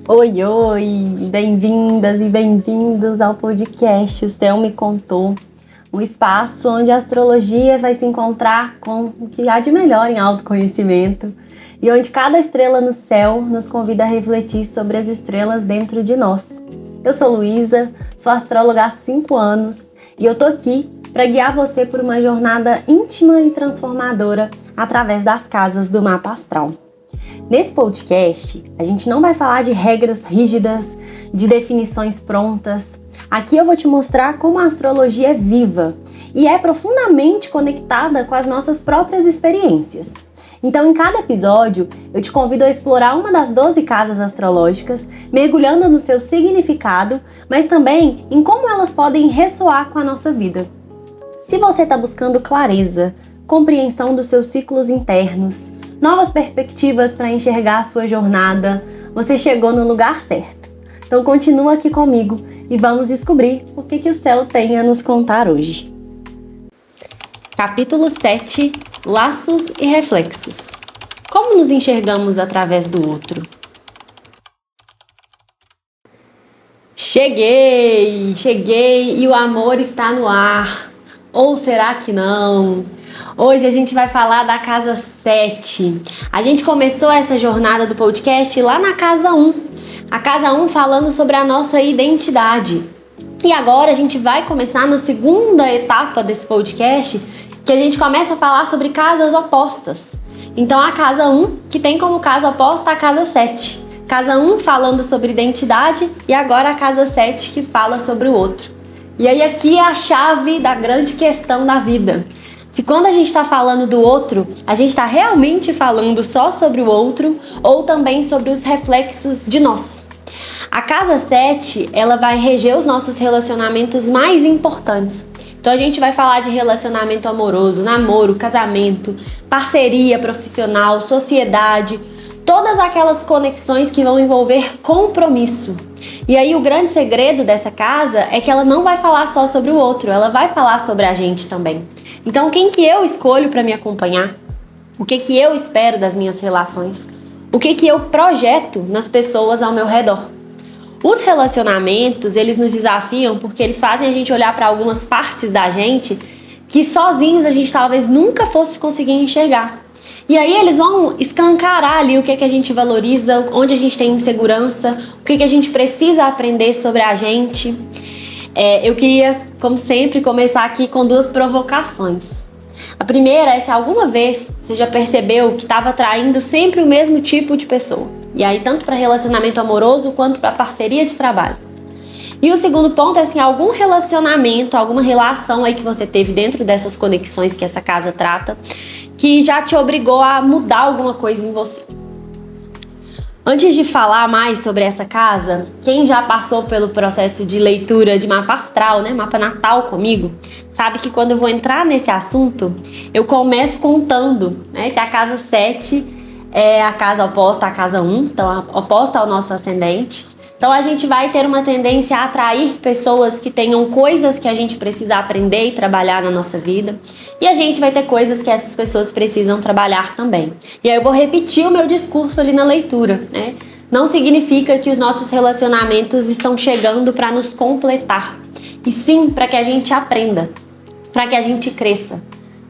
Oi, oi! Bem-vindas e bem-vindos ao podcast O Céu Me Contou, um espaço onde a astrologia vai se encontrar com o que há de melhor em autoconhecimento e onde cada estrela no céu nos convida a refletir sobre as estrelas dentro de nós. Eu sou Luísa, sou astróloga há 5 anos e eu tô aqui para guiar você por uma jornada íntima e transformadora através das casas do mapa astral. Nesse podcast, a gente não vai falar de regras rígidas, de definições prontas. Aqui eu vou te mostrar como a astrologia é viva e é profundamente conectada com as nossas próprias experiências. Então, em cada episódio, eu te convido a explorar uma das 12 casas astrológicas, mergulhando no seu significado, mas também em como elas podem ressoar com a nossa vida. Se você está buscando clareza, compreensão dos seus ciclos internos, novas perspectivas para enxergar a sua jornada, você chegou no lugar certo. Então continua aqui comigo e vamos descobrir o que o céu tem a nos contar hoje. Capítulo 7. Laços e reflexos. Como nos enxergamos através do outro? Cheguei e o amor está no ar. Ou será que não? Hoje a gente vai falar da casa 7. A gente começou essa jornada do podcast lá na casa 1. A casa 1 falando sobre a nossa identidade. E agora a gente vai começar na segunda etapa desse podcast, que a gente começa a falar sobre casas opostas. Então a casa 1, que tem como casa oposta a casa 7. Casa 1 falando sobre identidade e agora a casa 7 que fala sobre o outro. E aí aqui é a chave da grande questão da vida. Se quando a gente está falando do outro, a gente está realmente falando só sobre o outro ou também sobre os reflexos de nós. A casa 7, ela vai reger os nossos relacionamentos mais importantes. Então a gente vai falar de relacionamento amoroso, namoro, casamento, parceria profissional, sociedade, todas aquelas conexões que vão envolver compromisso. E aí o grande segredo dessa casa é que ela não vai falar só sobre o outro, ela vai falar sobre a gente também. Então quem que eu escolho para me acompanhar? O que eu espero das minhas relações? O que eu projeto nas pessoas ao meu redor? Os relacionamentos, eles nos desafiam porque eles fazem a gente olhar para algumas partes da gente que sozinhos a gente talvez nunca fosse conseguir enxergar. E aí eles vão escancarar ali o que a gente valoriza, onde a gente tem insegurança, o que a gente precisa aprender sobre a gente. Eu queria, como sempre, começar aqui com 2 provocações. A primeira é se alguma vez você já percebeu que estava atraindo sempre o mesmo tipo de pessoa. E aí tanto para relacionamento amoroso quanto para parceria de trabalho. E o segundo ponto é assim, algum relacionamento, alguma relação aí que você teve dentro dessas conexões que essa casa trata, que já te obrigou a mudar alguma coisa em você. Antes de falar mais sobre essa casa, quem já passou pelo processo de leitura de mapa astral, né, mapa natal comigo, sabe que quando eu vou entrar nesse assunto, eu começo contando, né, que a casa 7 é a casa oposta à casa 1, então oposta ao nosso ascendente. Então a gente vai ter uma tendência a atrair pessoas que tenham coisas que a gente precisa aprender e trabalhar na nossa vida. E a gente vai ter coisas que essas pessoas precisam trabalhar também. E aí eu vou repetir o meu discurso ali na leitura, né? Não significa que os nossos relacionamentos estão chegando para nos completar. E sim para que a gente aprenda, para que a gente cresça.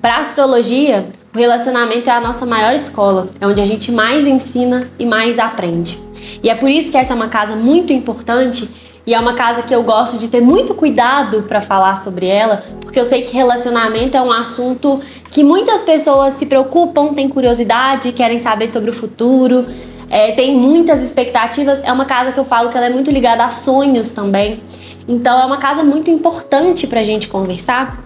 Para a astrologia, o relacionamento é a nossa maior escola. É onde a gente mais ensina e mais aprende. E é por isso que essa é uma casa muito importante e é uma casa que eu gosto de ter muito cuidado para falar sobre ela, porque eu sei que relacionamento é um assunto que muitas pessoas se preocupam, têm curiosidade, querem saber sobre o futuro, tem muitas expectativas. É uma casa que eu falo que ela é muito ligada a sonhos também. Então é uma casa muito importante para a gente conversar.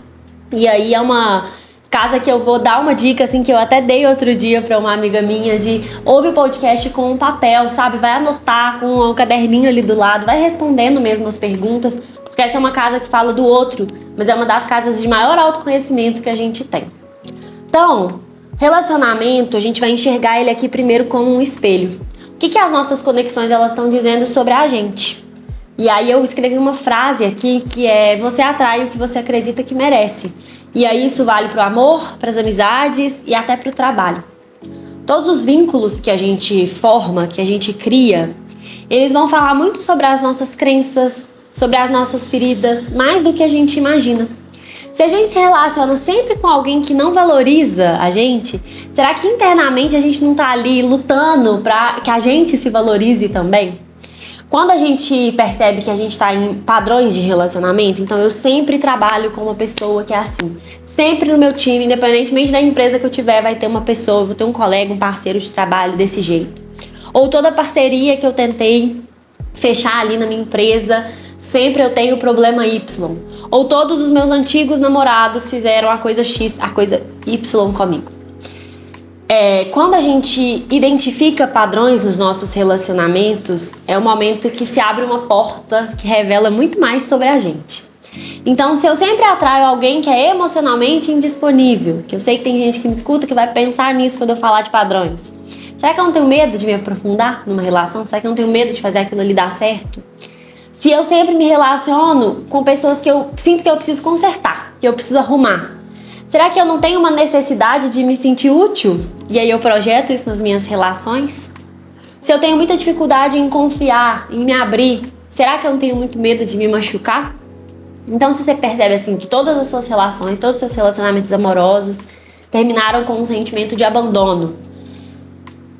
E aí é uma casa que eu vou dar uma dica, assim, que eu até dei outro dia para uma amiga minha, de ouve o podcast com um papel, sabe? Vai anotar com um caderninho ali do lado, vai respondendo mesmo as perguntas, porque essa é uma casa que fala do outro, mas é uma das casas de maior autoconhecimento que a gente tem. Então, relacionamento, a gente vai enxergar ele aqui primeiro como um espelho. O que as nossas conexões elas estão dizendo sobre a gente? E aí eu escrevi uma frase aqui que é: você atrai o que você acredita que merece. E aí isso vale para o amor, para as amizades e até para o trabalho. Todos os vínculos que a gente forma, que a gente cria, eles vão falar muito sobre as nossas crenças, sobre as nossas feridas, mais do que a gente imagina. Se a gente se relaciona sempre com alguém que não valoriza a gente, será que internamente a gente não tá ali lutando para que a gente se valorize também? Quando a gente percebe que a gente está em padrões de relacionamento, então eu sempre trabalho com uma pessoa que é assim. Sempre no meu time, independentemente da empresa que eu tiver, vai ter uma pessoa, vou ter um colega, um parceiro de trabalho desse jeito. Ou toda parceria que eu tentei fechar ali na minha empresa, sempre eu tenho o problema Y. Ou todos os meus antigos namorados fizeram a coisa X, a coisa Y comigo. Quando a gente identifica padrões nos nossos relacionamentos, é o momento que se abre uma porta que revela muito mais sobre a gente. Então, se eu sempre atraio alguém que é emocionalmente indisponível, que eu sei que tem gente que me escuta que vai pensar nisso quando eu falar de padrões, será que eu não tenho medo de me aprofundar numa relação? Será que eu não tenho medo de fazer aquilo ali dar certo? Se eu sempre me relaciono com pessoas que eu sinto que eu preciso consertar, que eu preciso arrumar, será que eu não tenho uma necessidade de me sentir útil? E aí eu projeto isso nas minhas relações? Se eu tenho muita dificuldade em confiar, em me abrir, será que eu não tenho muito medo de me machucar? Então, se você percebe assim que todas as suas relações, todos os seus relacionamentos amorosos terminaram com um sentimento de abandono,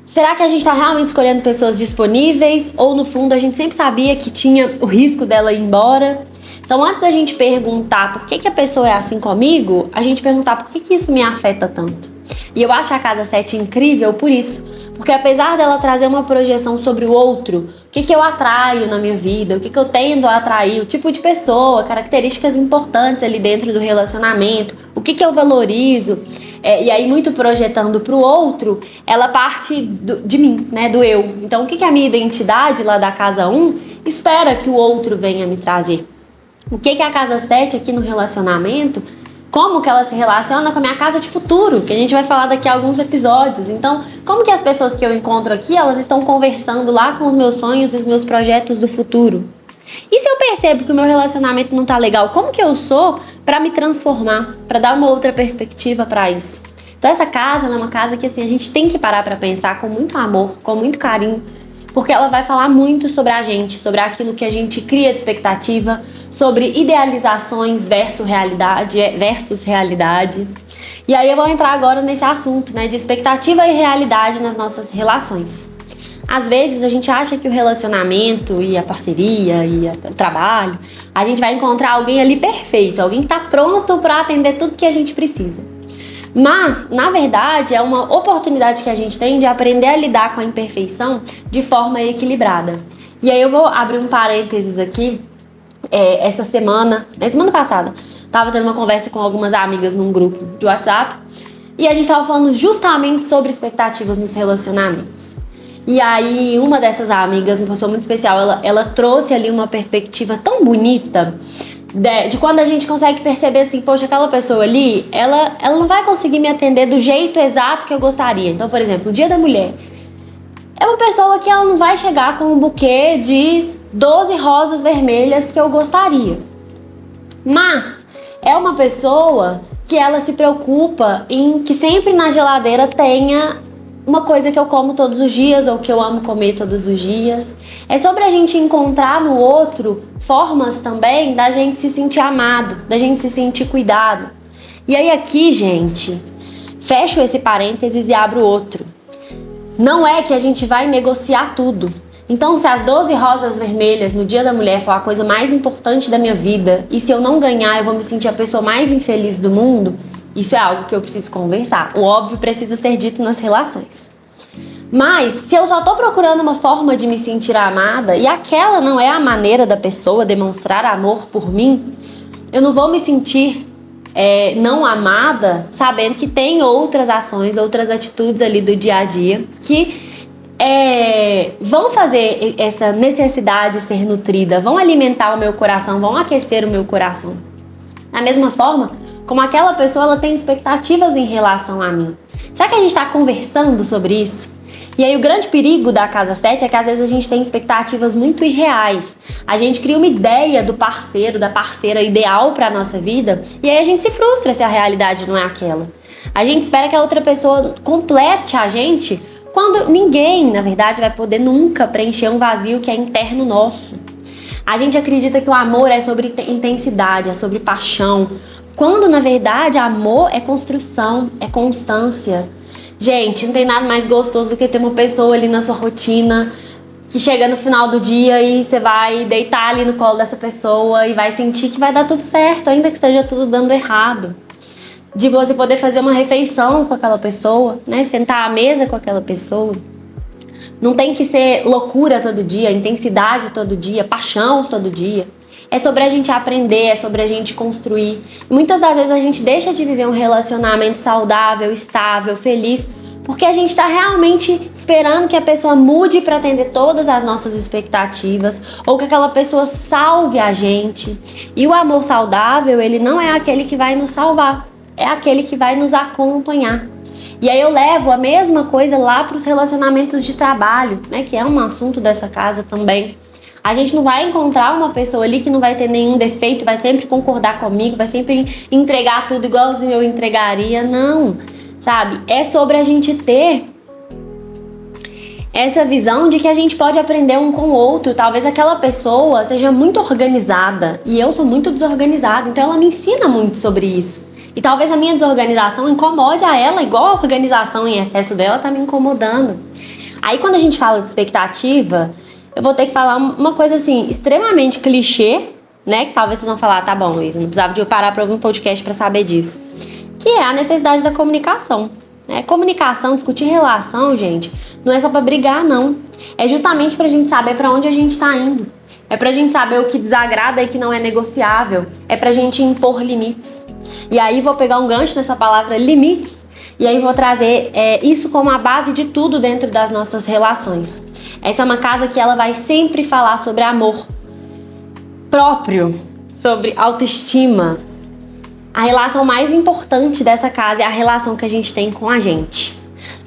será que a gente está realmente escolhendo pessoas disponíveis? Ou no fundo a gente sempre sabia que tinha o risco dela ir embora? Então, antes da gente perguntar por que a pessoa é assim comigo, a gente perguntar por que isso me afeta tanto. E eu acho a Casa 7 incrível por isso. Porque apesar dela trazer uma projeção sobre o outro, o que eu atraio na minha vida, o que eu tendo a atrair, o tipo de pessoa, características importantes ali dentro do relacionamento, o que eu valorizo, e aí muito projetando para o outro, ela parte de mim, né, do eu. Então, o que a minha identidade lá da Casa 1 espera que o outro venha me trazer? O que a Casa 7 aqui no relacionamento, como que ela se relaciona com a minha casa de futuro, que a gente vai falar daqui a alguns episódios. Então, como que as pessoas que eu encontro aqui, elas estão conversando lá com os meus sonhos e os meus projetos do futuro? E se eu percebo que o meu relacionamento não tá legal, como que eu sou para me transformar, para dar uma outra perspectiva para isso? Então essa casa, ela é uma casa que assim, a gente tem que parar para pensar com muito amor, com muito carinho, porque ela vai falar muito sobre a gente, sobre aquilo que a gente cria de expectativa, sobre idealizações versus realidade. E aí eu vou entrar agora nesse assunto, né, de expectativa e realidade nas nossas relações. Às vezes a gente acha que o relacionamento e a parceria e o trabalho, a gente vai encontrar alguém ali perfeito, alguém que está pronto para atender tudo que a gente precisa. Mas, na verdade, é uma oportunidade que a gente tem de aprender a lidar com a imperfeição de forma equilibrada. E aí eu vou abrir um parênteses aqui. Essa semana passada, estava tendo uma conversa com algumas amigas num grupo de WhatsApp e a gente estava falando justamente sobre expectativas nos relacionamentos. E aí uma dessas amigas, uma pessoa muito especial, ela trouxe ali uma perspectiva tão bonita de quando a gente consegue perceber assim, poxa, aquela pessoa ali, ela não vai conseguir me atender do jeito exato que eu gostaria. Então, por exemplo, o Dia da Mulher é uma pessoa que ela não vai chegar com um buquê de 12 rosas vermelhas que eu gostaria. Mas é uma pessoa que ela se preocupa em que sempre na geladeira tenha uma coisa que eu como todos os dias ou que eu amo comer todos os dias. É sobre a gente encontrar no outro formas também da gente se sentir amado, da gente se sentir cuidado. E aí aqui, gente, fecho esse parênteses e abro outro. Não é que a gente vai negociar tudo. Então, se as 12 rosas vermelhas no Dia da Mulher for a coisa mais importante da minha vida, e se eu não ganhar, eu vou me sentir a pessoa mais infeliz do mundo, isso é algo que eu preciso conversar. O óbvio precisa ser dito nas relações. Mas, se eu só tô procurando uma forma de me sentir amada, e aquela não é a maneira da pessoa demonstrar amor por mim, eu não vou me sentir não amada, sabendo que tem outras ações, outras atitudes ali do dia a dia que vão fazer essa necessidade ser nutrida, vão alimentar o meu coração, vão aquecer o meu coração. Da mesma forma, como aquela pessoa ela tem expectativas em relação a mim. Será que a gente está conversando sobre isso? E aí o grande perigo da Casa 7 é que às vezes a gente tem expectativas muito irreais. A gente cria uma ideia do parceiro, da parceira ideal para a nossa vida e aí a gente se frustra se a realidade não é aquela. A gente espera que a outra pessoa complete a gente quando ninguém, na verdade, vai poder nunca preencher um vazio que é interno nosso. A gente acredita que o amor é sobre intensidade, é sobre paixão, quando na verdade amor é construção, é constância. Gente, não tem nada mais gostoso do que ter uma pessoa ali na sua rotina que chega no final do dia e você vai deitar ali no colo dessa pessoa e vai sentir que vai dar tudo certo, ainda que esteja tudo dando errado. De você poder fazer uma refeição com aquela pessoa, né? Sentar à mesa com aquela pessoa. Não tem que ser loucura todo dia, intensidade todo dia, paixão todo dia. É sobre a gente aprender, é sobre a gente construir. E muitas das vezes a gente deixa de viver um relacionamento saudável, estável, feliz, porque a gente está realmente esperando que a pessoa mude para atender todas as nossas expectativas, ou que aquela pessoa salve a gente. E o amor saudável, ele não é aquele que vai nos salvar, é aquele que vai nos acompanhar. E aí eu levo a mesma coisa lá para os relacionamentos de trabalho, né, que é um assunto dessa casa também. A gente não vai encontrar uma pessoa ali que não vai ter nenhum defeito, vai sempre concordar comigo, vai sempre entregar tudo igualzinho eu entregaria, não, sabe? É sobre a gente ter essa visão de que a gente pode aprender um com o outro. Talvez aquela pessoa seja muito organizada e eu sou muito desorganizada, então ela me ensina muito sobre isso. E talvez a minha desorganização incomode a ela, igual a organização em excesso dela tá me incomodando. Aí quando a gente fala de expectativa, eu vou ter que falar uma coisa assim, extremamente clichê, né? Que talvez vocês vão falar, tá bom, Luísa, não precisava de eu parar pra ouvir um podcast pra saber disso. Que é a necessidade da comunicação. Né? Comunicação, discutir relação, gente, não é só pra brigar, não. É justamente pra gente saber pra onde a gente tá indo. É pra gente saber o que desagrada e que não é negociável. É pra gente impor limites. E aí vou pegar um gancho nessa palavra limites e aí vou trazer isso como a base de tudo dentro das nossas relações. Essa é uma casa que ela vai sempre falar sobre amor próprio, sobre autoestima. A relação mais importante dessa casa é a relação que a gente tem com a gente.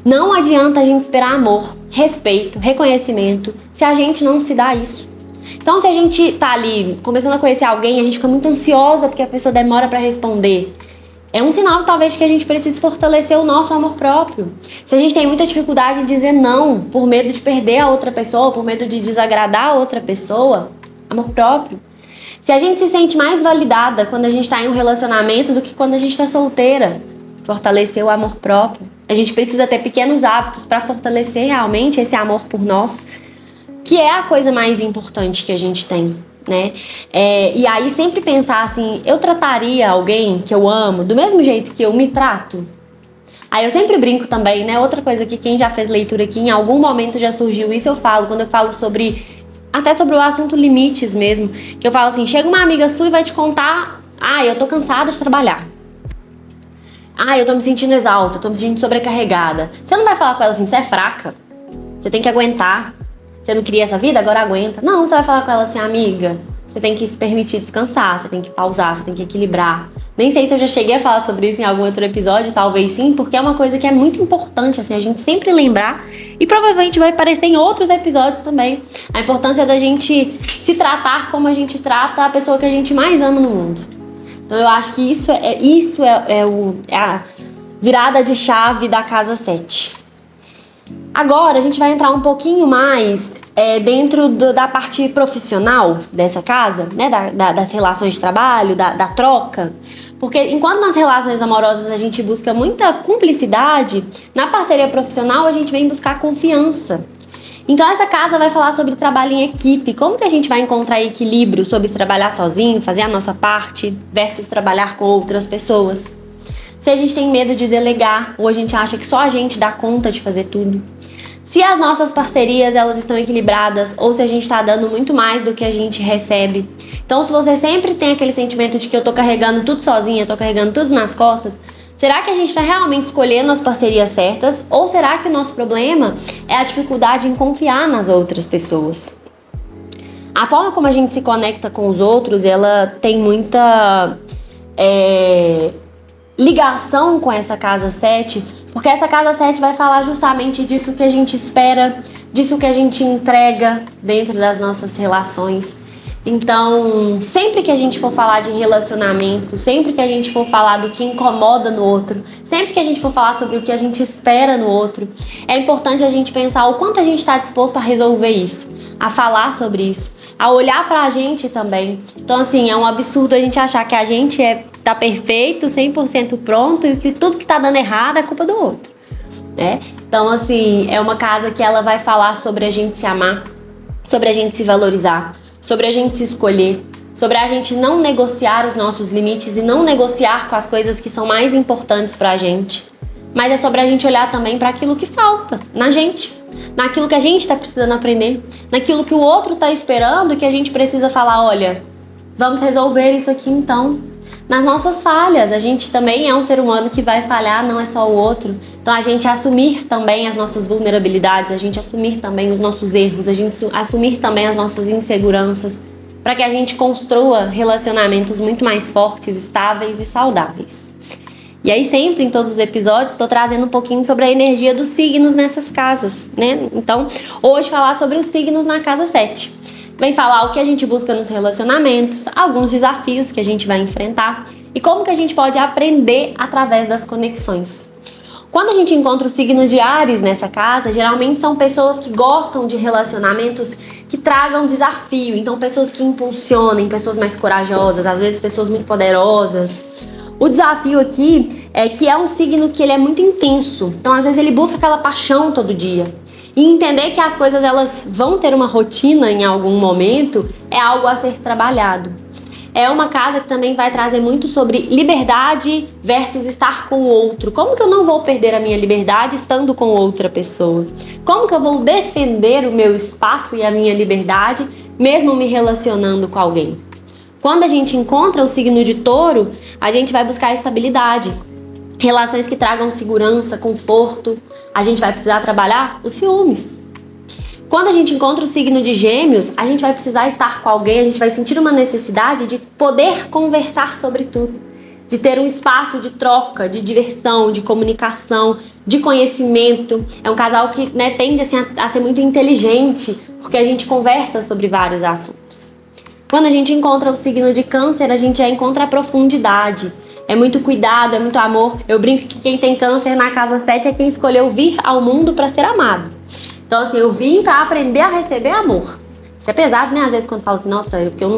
Não adianta a gente esperar amor, respeito, reconhecimento se a gente não se dá isso. Então, se a gente tá ali começando a conhecer alguém, a gente fica muito ansiosa porque a pessoa demora para responder. É um sinal, talvez, que a gente precise fortalecer o nosso amor próprio. Se a gente tem muita dificuldade de dizer não, por medo de perder a outra pessoa, por medo de desagradar a outra pessoa, amor próprio. Se a gente se sente mais validada quando a gente está em um relacionamento do que quando a gente está solteira, fortalecer o amor próprio. A gente precisa ter pequenos hábitos para fortalecer realmente esse amor por nós, que é a coisa mais importante que a gente tem, né? E aí sempre pensar assim, eu trataria alguém que eu amo do mesmo jeito que eu me trato? Aí eu sempre brinco também, né? Outra coisa que quem já fez leitura aqui, em algum momento já surgiu isso, eu falo, quando eu falo até sobre o assunto limites mesmo, que eu falo assim, chega uma amiga sua e vai te contar, eu tô cansada de trabalhar. Eu tô me sentindo exausta, eu tô me sentindo sobrecarregada. Você não vai falar com ela assim, você é fraca, você tem que aguentar. Você não queria essa vida? Agora aguenta. Não, você vai falar com ela assim, amiga, você tem que se permitir descansar, você tem que pausar, você tem que equilibrar. Nem sei se eu já cheguei a falar sobre isso em algum outro episódio, talvez sim, porque é uma coisa que é muito importante, assim, a gente sempre lembrar, e provavelmente vai aparecer em outros episódios também, a importância da gente se tratar como a gente trata a pessoa que a gente mais ama no mundo. Então eu acho que isso é a virada de chave da casa 7. Agora a gente vai entrar um pouquinho mais dentro da parte profissional dessa casa, né, das relações de trabalho, da troca, porque enquanto nas relações amorosas a gente busca muita cumplicidade, na parceria profissional a gente vem buscar confiança. Então essa casa vai falar sobre trabalho em equipe, como que a gente vai encontrar equilíbrio sobre trabalhar sozinho, fazer a nossa parte, versus trabalhar com outras pessoas. Se a gente tem medo de delegar, ou a gente acha que só a gente dá conta de fazer tudo. Se as nossas parcerias elas estão equilibradas, ou se a gente está dando muito mais do que a gente recebe. Então, se você sempre tem aquele sentimento de que eu tô carregando tudo sozinha, eu tô carregando tudo nas costas, será que a gente está realmente escolhendo as parcerias certas? Ou será que o nosso problema é a dificuldade em confiar nas outras pessoas? A forma como a gente se conecta com os outros, ela tem muita ligação com essa casa 7, porque essa casa 7 vai falar justamente disso que a gente espera, disso que a gente entrega dentro das nossas relações. Então, sempre que a gente for falar de relacionamento, sempre que a gente for falar do que incomoda no outro, sempre que a gente for falar sobre o que a gente espera no outro, é importante a gente pensar o quanto a gente está disposto a resolver isso, a falar sobre isso, a olhar pra gente também. Então, assim, é um absurdo a gente achar que a gente tá perfeito, 100% pronto e que tudo que tá dando errado é culpa do outro, né? Então, assim, é uma casa que ela vai falar sobre a gente se amar, sobre a gente se valorizar, sobre a gente se escolher, sobre a gente não negociar os nossos limites e não negociar com as coisas que são mais importantes pra gente. Mas é sobre a gente olhar também para aquilo que falta na gente, naquilo que a gente está precisando aprender, naquilo que o outro está esperando e que a gente precisa falar, olha, vamos resolver isso aqui então. Nas nossas falhas, a gente também é um ser humano que vai falhar, não é só o outro. Então a gente assumir também as nossas vulnerabilidades, a gente assumir também os nossos erros, a gente assumir também as nossas inseguranças, para que a gente construa relacionamentos muito mais fortes, estáveis e saudáveis. E aí sempre, em todos os episódios, estou trazendo um pouquinho sobre a energia dos signos nessas casas, né? Então, hoje falar sobre os signos na casa 7. Vem falar o que a gente busca nos relacionamentos, alguns desafios que a gente vai enfrentar e como que a gente pode aprender através das conexões. Quando a gente encontra o signo de Áries nessa casa, geralmente são pessoas que gostam de relacionamentos que tragam desafio. Então, pessoas que impulsionem, pessoas mais corajosas, às vezes pessoas muito poderosas. O desafio aqui é que é um signo que ele é muito intenso. Então, às vezes, ele busca aquela paixão todo dia. E entender que as coisas elas vão ter uma rotina em algum momento é algo a ser trabalhado. É uma casa que também vai trazer muito sobre liberdade versus estar com o outro. Como que eu não vou perder a minha liberdade estando com outra pessoa? Como que eu vou defender o meu espaço e a minha liberdade mesmo me relacionando com alguém? Quando a gente encontra o signo de Touro, a gente vai buscar estabilidade. Relações que tragam segurança, conforto. A gente vai precisar trabalhar os ciúmes. Quando a gente encontra o signo de Gêmeos, a gente vai precisar estar com alguém, a gente vai sentir uma necessidade de poder conversar sobre tudo, de ter um espaço de troca, de diversão, de comunicação, de conhecimento. É um casal que, né, tende assim, a ser muito inteligente, porque a gente conversa sobre vários assuntos. Quando a gente encontra o signo de Câncer, a gente já encontra a profundidade. É muito cuidado, é muito amor. Eu brinco que quem tem Câncer na casa 7 é quem escolheu vir ao mundo para ser amado. Então, assim, eu vim para aprender a receber amor. Isso é pesado, né? Às vezes quando fala assim, nossa, eu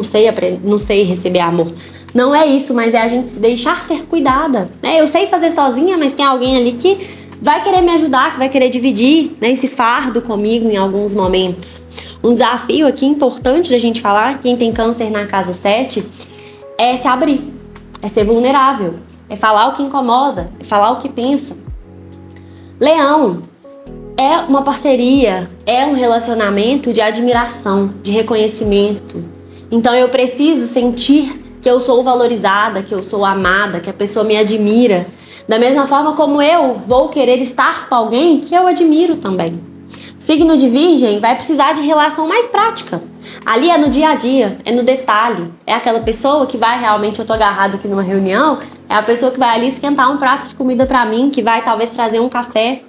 não sei receber amor. Não é isso, mas é a gente se deixar ser cuidada, né? Eu sei fazer sozinha, mas tem alguém ali que vai querer me ajudar, que vai querer dividir, né, esse fardo comigo em alguns momentos. Um desafio aqui importante da gente falar, quem tem Câncer na casa 7, é se abrir, é ser vulnerável, é falar o que incomoda, é falar o que pensa. Leão é uma parceria, é um relacionamento de admiração, de reconhecimento. Então eu preciso sentir que eu sou valorizada, que eu sou amada, que a pessoa me admira. Da mesma forma como eu vou querer estar com alguém que eu admiro também. O signo de Virgem vai precisar de relação mais prática. Ali é no dia a dia, é no detalhe. É aquela pessoa que vai realmente, eu tô agarrada aqui numa reunião, é a pessoa que vai ali esquentar um prato de comida pra mim, que vai talvez trazer um café.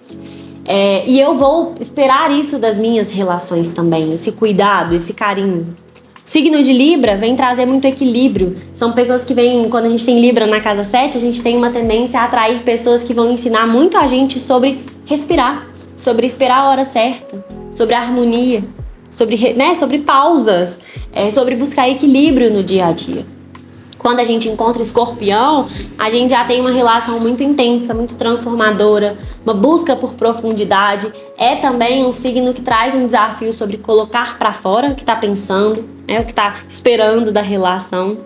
E eu vou esperar isso das minhas relações também, esse cuidado, esse carinho. O signo de Libra vem trazer muito equilíbrio. São pessoas que vêm, quando a gente tem Libra na casa 7, a gente tem uma tendência a atrair pessoas que vão ensinar muito a gente sobre respirar, sobre esperar a hora certa, sobre harmonia, sobre pausas, sobre buscar equilíbrio no dia a dia. Quando a gente encontra Escorpião, a gente já tem uma relação muito intensa, muito transformadora, uma busca por profundidade. É também um signo que traz um desafio sobre colocar para fora o que está pensando, o que está esperando da relação.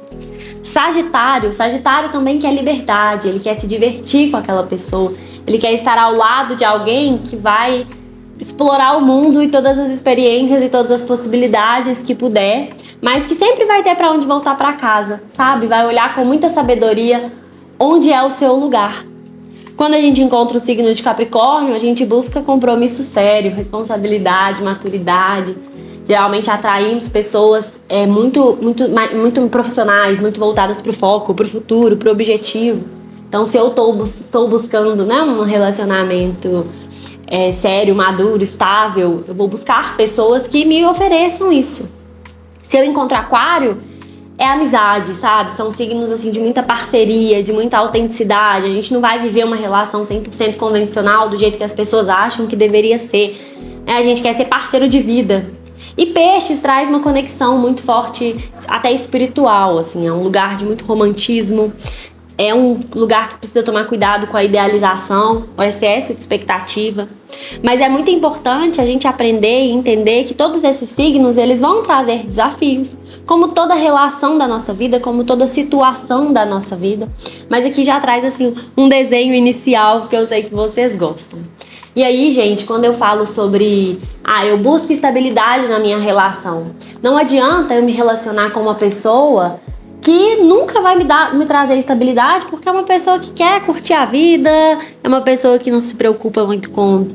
Sagitário também quer liberdade, ele quer se divertir com aquela pessoa, ele quer estar ao lado de alguém que vai explorar o mundo e todas as experiências e todas as possibilidades que puder, mas que sempre vai ter para onde voltar para casa, sabe? Vai olhar com muita sabedoria onde é o seu lugar. Quando a gente encontra o signo de Capricórnio, a gente busca compromisso sério, responsabilidade, maturidade. Geralmente atraímos pessoas muito profissionais, muito voltadas para o foco, para o futuro, para o objetivo. Então, se eu estou buscando, né, um relacionamento sério, maduro, estável, eu vou buscar pessoas que me ofereçam isso. Se eu encontro Aquário, é amizade, sabe? São signos, assim, de muita parceria, de muita autenticidade. A gente não vai viver uma relação 100% convencional do jeito que as pessoas acham que deveria ser. A gente quer ser parceiro de vida. E Peixes traz uma conexão muito forte, até espiritual, assim. É um lugar de muito romantismo. É um lugar que precisa tomar cuidado com a idealização, o excesso de expectativa. Mas é muito importante a gente aprender e entender que todos esses signos, eles vão trazer desafios, como toda relação da nossa vida, como toda situação da nossa vida. Mas aqui já traz, assim, um desenho inicial que eu sei que vocês gostam. E aí, gente, quando eu falo sobre eu busco estabilidade na minha relação, não adianta eu me relacionar com uma pessoa que nunca vai me trazer estabilidade, porque é uma pessoa que quer curtir a vida, é uma pessoa que não se preocupa muito com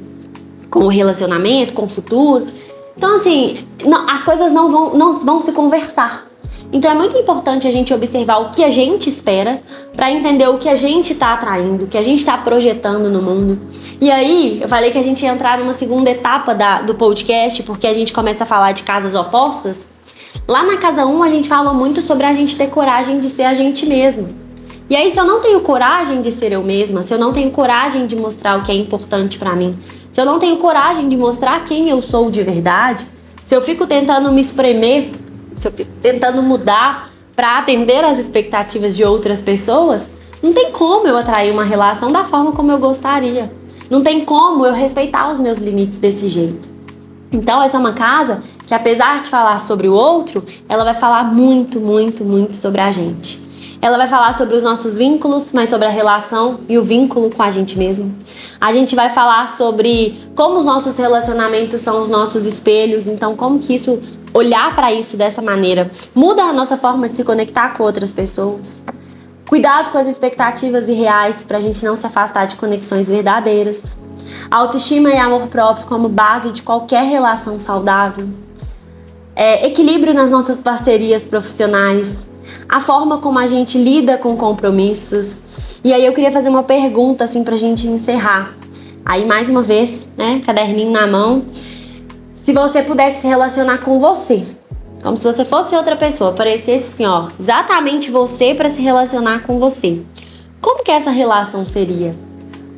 o relacionamento, com o futuro. Então, assim, as coisas não vão se conversar. Então é muito importante a gente observar o que a gente espera para entender o que a gente está atraindo, o que a gente está projetando no mundo. E aí, eu falei que a gente ia entrar numa segunda etapa do podcast, porque a gente começa a falar de casas opostas. Lá na casa 1, a gente falou muito sobre a gente ter coragem de ser a gente mesmo. E aí, se eu não tenho coragem de ser eu mesma, se eu não tenho coragem de mostrar o que é importante pra mim, se eu não tenho coragem de mostrar quem eu sou de verdade, se eu fico tentando me espremer, se eu fico tentando mudar pra atender às expectativas de outras pessoas, não tem como eu atrair uma relação da forma como eu gostaria. Não tem como eu respeitar os meus limites desse jeito. Então, essa é uma casa que, apesar de falar sobre o outro, ela vai falar muito, muito, muito sobre a gente. Ela vai falar sobre os nossos vínculos, mas sobre a relação e o vínculo com a gente mesmo. A gente vai falar sobre como os nossos relacionamentos são os nossos espelhos, então como que isso, olhar para isso dessa maneira, muda a nossa forma de se conectar com outras pessoas. Cuidado com as expectativas irreais para a gente não se afastar de conexões verdadeiras. Autoestima e amor próprio como base de qualquer relação saudável. Equilíbrio nas nossas parcerias profissionais. A forma como a gente lida com compromissos. E aí eu queria fazer uma pergunta assim pra gente encerrar. Aí mais uma vez, né, caderninho na mão. Se você pudesse se relacionar com você, como se você fosse outra pessoa, parecesse assim, exatamente você para se relacionar com você. Como que essa relação seria?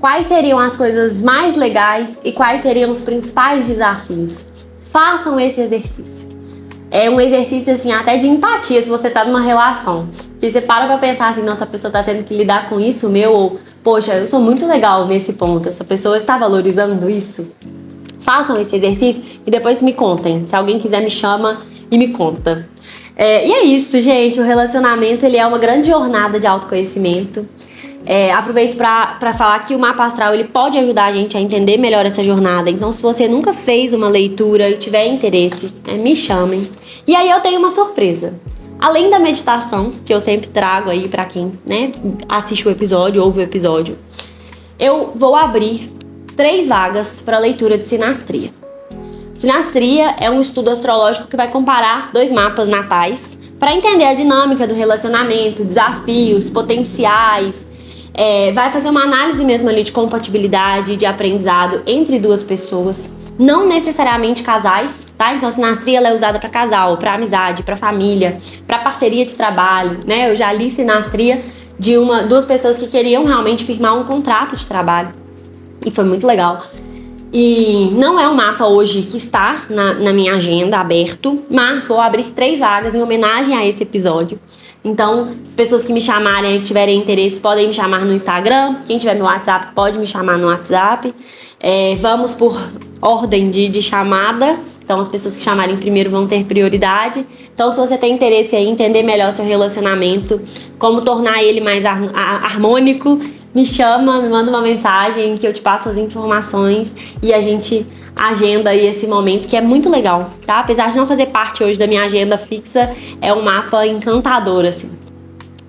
Quais seriam as coisas mais legais e quais seriam os principais desafios? Façam esse exercício. É um exercício, assim, até de empatia, se você tá numa relação. Porque você para pra pensar assim, nossa, a pessoa tá tendo que lidar com isso, ou, poxa, eu sou muito legal nesse ponto, essa pessoa está valorizando isso. Façam esse exercício e depois me contem. Se alguém quiser, me chama e me conta. E é isso, gente. O relacionamento, ele é uma grande jornada de autoconhecimento. Aproveito para falar que o mapa astral ele pode ajudar a gente a entender melhor essa jornada. Então, se você nunca fez uma leitura e tiver interesse, me chamem. E aí eu tenho uma surpresa. Além da meditação, que eu sempre trago aí para quem, né, assiste o episódio, ouve o episódio, eu vou abrir 3 vagas para leitura de sinastria. Sinastria é um estudo astrológico que vai comparar 2 mapas natais para entender a dinâmica do relacionamento, desafios, potenciais. Vai fazer uma análise mesmo ali de compatibilidade, de aprendizado entre 2 pessoas, não necessariamente casais, tá? Então a sinastria ela é usada para casal, para amizade, para família, para parceria de trabalho, né? Eu já li sinastria de 2 pessoas que queriam realmente firmar um contrato de trabalho e foi muito legal. E não é um mapa hoje que está na minha agenda aberto, mas vou abrir 3 vagas em homenagem a esse episódio. Então, as pessoas que me chamarem e tiverem interesse podem me chamar no Instagram. Quem tiver meu WhatsApp pode me chamar no WhatsApp. Vamos por ordem de chamada. Então, as pessoas que chamarem primeiro vão ter prioridade. Então, se você tem interesse em entender melhor seu relacionamento, como tornar ele mais harmônico, me chama, me manda uma mensagem que eu te passo as informações e a gente agenda aí esse momento que é muito legal, tá? Apesar de não fazer parte hoje da minha agenda fixa, é um mapa encantador, assim.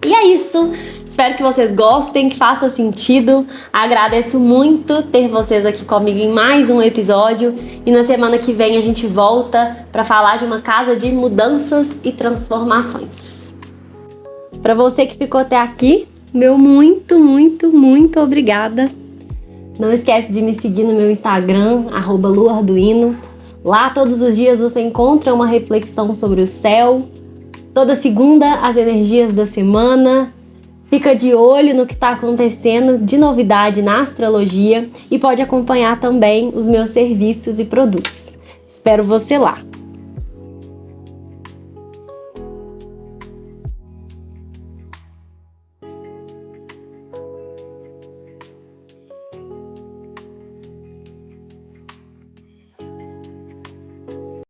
E é isso. Espero que vocês gostem, que faça sentido. Agradeço muito ter vocês aqui comigo em mais um episódio. E na semana que vem a gente volta para falar de uma casa de mudanças e transformações. Para você que ficou até aqui, meu muito, muito, muito obrigada. Não esquece de me seguir no meu Instagram, @luarduino. Lá todos os dias você encontra uma reflexão sobre o céu. Toda segunda, as energias da semana. Fica de olho no que está acontecendo de novidade na astrologia e pode acompanhar também os meus serviços e produtos. Espero você lá!